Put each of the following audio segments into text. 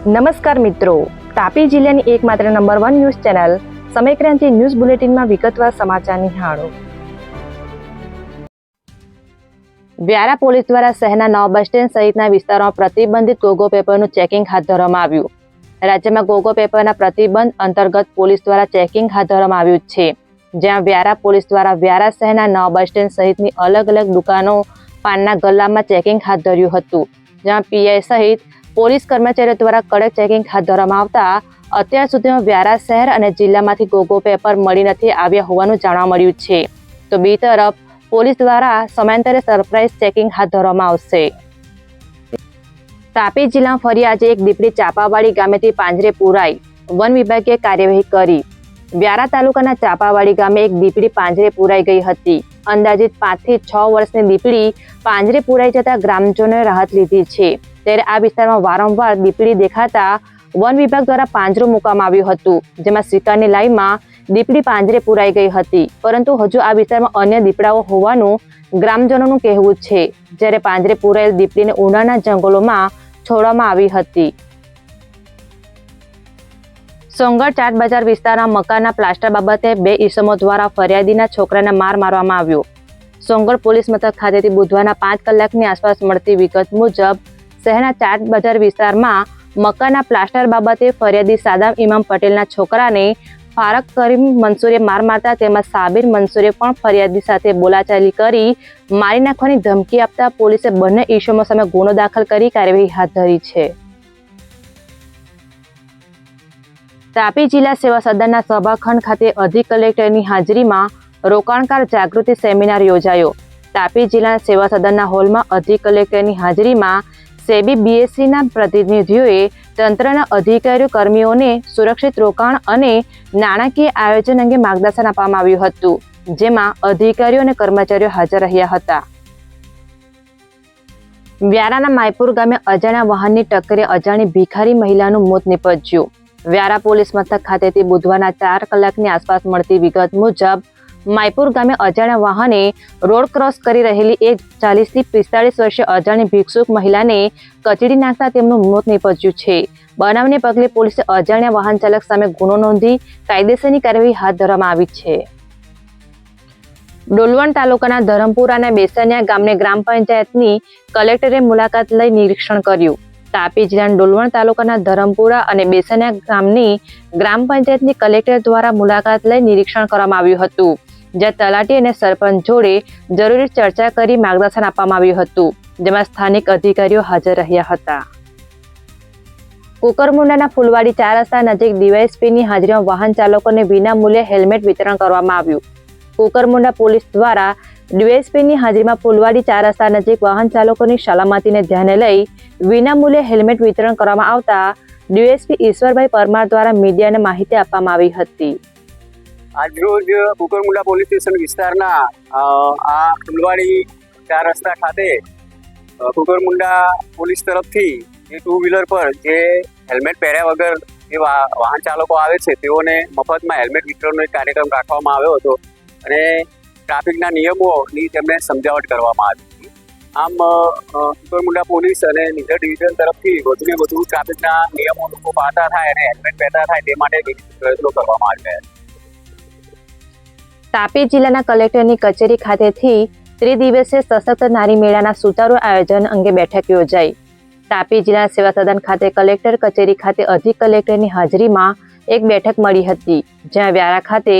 નમસ્કાર મિત્રો, તાપી જિલ્લાની એકમાત્ર number 1 news channel Samaykranti news બુલેટિનમાં વિગતવાર સમાચાર નિહાળો. વ્યારા પોલીસ દ્વારા શહેરના નવા બસ સ્ટેન્ડ સહિતના વિસ્તારોમાં પ્રતિબંધિત ગોગો પેપરનું ચેકિંગ હાથ ધરવામાં આવ્યું. રાજ્યમાં ગોગો પેપરના પ્રતિબંધ અંતર્ગત પોલીસ દ્વારા ચેકિંગ હાથ ધરવામાં આવ્યું છે, જ્યાં વ્યારા પોલીસ દ્વારા વ્યારા શહેરના નવા બસ સ્ટેન્ડ સહિતની અલગ અલગ દુકાનો પાનના ગલ્લામાં ચેકિંગ હાથ ધર્યું હતું, જ્યાં પીઆઈ સહિત પોલીસ કર્મચારીઓ દ્વારા કડક ચેકિંગ હાથ ધરવામાં આવતા અત્યાર સુધીમાં વ્યારા શહેર અને જિલ્લામાંથી ગોગો પેપર મળી નથી આવ્યા હોવાનું જાણવા મળ્યું છે. તો બીજી તરફ પોલીસ દ્વારા સમયાંતરે સરપ્રાઇઝ ચેકિંગ હાથ ધરવામાં આવશે. તાપી જિલ્લામાં ફરી આજે એક દીપડી ચાપાવાડી ગામેથી પાંજરે પુરાઈ, વન વિભાગે કાર્યવાહી કરી. વ્યારા તાલુકાના ચાપાવાડી ગામે એક દીપડી પાંજરે પુરાઈ ગઈ હતી. અંદાજિત 5 થી 6 વર્ષની દીપડી પાંજરે પુરાઈ જતા ગ્રામજનોએ રાહત લીધી છે. ત્યારે આ વિસ્તારમાં વારંવાર દીપડી દેખાતા વન વિભાગ દ્વારા પાંજરું મૂકવામાં આવ્યું હતું, જેમાં શિકારની લાઈનમાં દીપડી પાંજરે પુરાઈ ગઈ હતી. પરંતુ હજુ આ વિસ્તારમાં અન્ય દીપડાઓ હોવાનું ગ્રામજનોનું કહેવું છે, જ્યારે પાંજરે પુરાયેલ દીપડીને ઉનાળાના જંગલોમાં છોડવામાં આવી હતી. સોંગઢ ચાટ બજાર વિસ્તારના મકાનના પ્લાસ્ટર બાબતે 2 ઈસમો દ્વારા ફરિયાદીના છોકરાને માર મારવામાં આવ્યો. સોંગઢ પોલીસ મથક ખાતેથી બુધવારના 5 કલાકની આસપાસ મળતી વિગત મુજબ શહેરના ચાટ બજાર વિસ્તારમાં મકાનના પ્લાસ્ટર બાબતે ફરિયાદી સાદામ ઇમામ પટેલના છોકરાને ફારક કરીમ મંસૂરે માર મારતા તેમાં સાબિર મંસૂરે પણ ફરિયાદી સાથે બોલાચાલી કરી મારી નાખવાની ધમકી આપતા પોલીસે બંને ઈસમો સામે ગુનો દાખલ કરી કાર્યવાહી હાથ ધરી છે. તાપી જિલ્લા સેવા સદનના સભાખંડ ખાતે અધિક કલેક્ટરની હાજરીમાં રોકાણકાર જાગૃતિ સેમિનાર યોજાયો. તાપી જિલ્લા સેવા સદનના હોલમાં અધિક કલેક્ટરની હાજરીમાં સેબી બીએસસીના પ્રતિનિધિઓએ તંત્રના અધિકારીઓ કર્મીઓને સુરક્ષિત રોકાણ અને નાણાકીય આયોજન અંગે માર્ગદર્શન આપવામાં આવ્યું હતું, જેમાં અધિકારીઓ અને કર્મચારીઓ હાજર રહ્યા હતા. વ્યારાના માયપુર ગામે અજાણ્યા વાહનની ટક્કરે અજાણી ભિખારી મહિલાનું મોત નીપજ્યું. વ્યારા પોલીસ મથક ખાતેથી બુધવારના 4 કલાકની આસપાસ મળતી વિગત મુજબ માયપુર ગામે અજાણ્યા વાહને રોડ ક્રોસ કરી રહેલી એક 40 થી 45 વર્ષીય અજાણી ભિક્ષુક મહિલાને કચડી નાખતા તેમનું મોત નીપજ્યું છે. બનાવને પગલે પોલીસે અજાણ્યા વાહન ચાલક સામે ગુનો નોંધી કાયદેસરની કાર્યવાહી હાથ ધરવામાં આવી છે. ડોલવણ તાલુકાના ધરમપુરા અને બેસનિયા ગામને ગ્રામ પંચાયતની કલેક્ટરે મુલાકાત લઈ નિરીક્ષણ કર્યું. તાપી જિલ્લાના ડોલવણ તાલુકાના ધરમપુરા અને બેસનિયા ગામની ગ્રામ પંચાયતની કલેક્ટર દ્વારા મુલાકાત લઈ નિરીક્ષણ કરવામાં આવ્યું હતું, જ્યાં તલાટી અને સરપંચ જોડે જરૂરી ચર્ચા કરી માર્ગદર્શન આપવામાં આવ્યું હતું, જેમાં સ્થાનિક અધિકારીઓ હાજર રહ્યા હતા. કુકરમુંડાના ફૂલવાડી 4 રસ્તા નજીક ડીવાયએસપીની હાજરીમાં વાહન ચાલકોને વિના મૂલ્યે હેલ્મેટ વિતરણ કરવામાં આવ્યું. કુકરમુંડા પોલીસ દ્વારા ડીવાયએસપીની હાજરીમાં ફૂલવાડી 4 રસ્તા નજીક વાહન ચાલકોની સલામતીને ધ્યાને લઈ વિના મૂલ્યે હેલ્મેટ વિતરણ કરવામાં આવતા ડીવાયએસપી ઈશ્વરભાઈ પરમાર દ્વારા મીડિયાને માહિતી આપવામાં આવી હતી. આજરોજ કુકરમુંડા પોલીસ સ્ટેશન વિસ્તારના આ ફૂલવાડી 4 રસ્તા ખાતે કુકરમુંડા પોલીસ તરફથી જે 2 વ્હીલર પર જે હેલ્મેટ પહેર્યા વગર જે વાહન ચાલકો આવે છે તેઓને મફતમાં હેલ્મેટ વિતરણનો એક કાર્યક્રમ રાખવામાં આવ્યો હતો અને ટ્રાફિકના નિયમોની તેમને સમજાવટ કરવામાં આવી હતી. આમ કુકરમુંડા પોલીસ અને નિઝર ડિવિઝન તરફથી વધુને વધુ ટ્રાફિકના નિયમો લોકો પાળતા થાય અને હેલ્મેટ પહેરતા થાય તે માટે વિવિધ પ્રયત્નો કરવામાં આવ્યા છે. તાપી જિલ્લાના કલેક્ટરની કચેરી ખાતેથી ત્રિદિવસીય સશક્ત નારી મેળાના સુચારુ આયોજન અંગે બેઠક યોજાઈ. તાપી જિલ્લા સેવા સદન ખાતે કલેક્ટર કચેરી ખાતે અધિક કલેક્ટરની હાજરીમાં એક બેઠક મળી હતી, જ્યાં વ્યારા ખાતે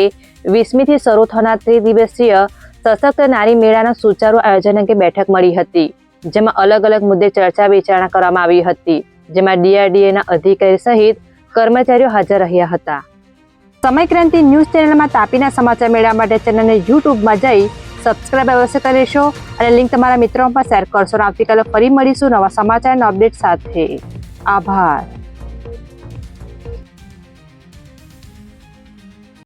20મી થી શરૂ થનાર ત્રિદિવસીય સશક્ત નારી મેળાના સુચારુ આયોજન અંગે બેઠક મળી હતી, જેમાં અલગ અલગ મુદ્દે ચર્ચા વિચારણા કરવામાં આવી હતી, જેમાં ડીઆરડીએના અધિકારી સહિત કર્મચારીઓ હાજર રહ્યા હતા. સમયક્રાંતિ ન્યૂઝ ચેનલમાં તાપીના સમાચાર મેળવવા માટે ચેનલને યુટ્યુબમાં જઈ સબસ્ક્રાઇબ અવશ્ય કરી લેશો અને લિંક તમારા મિત્રોમાં પણ શેર કરશો. આવતીકાલે ફરી મળીશું નવા સમાચારના અપડેટ સાથે. આભાર.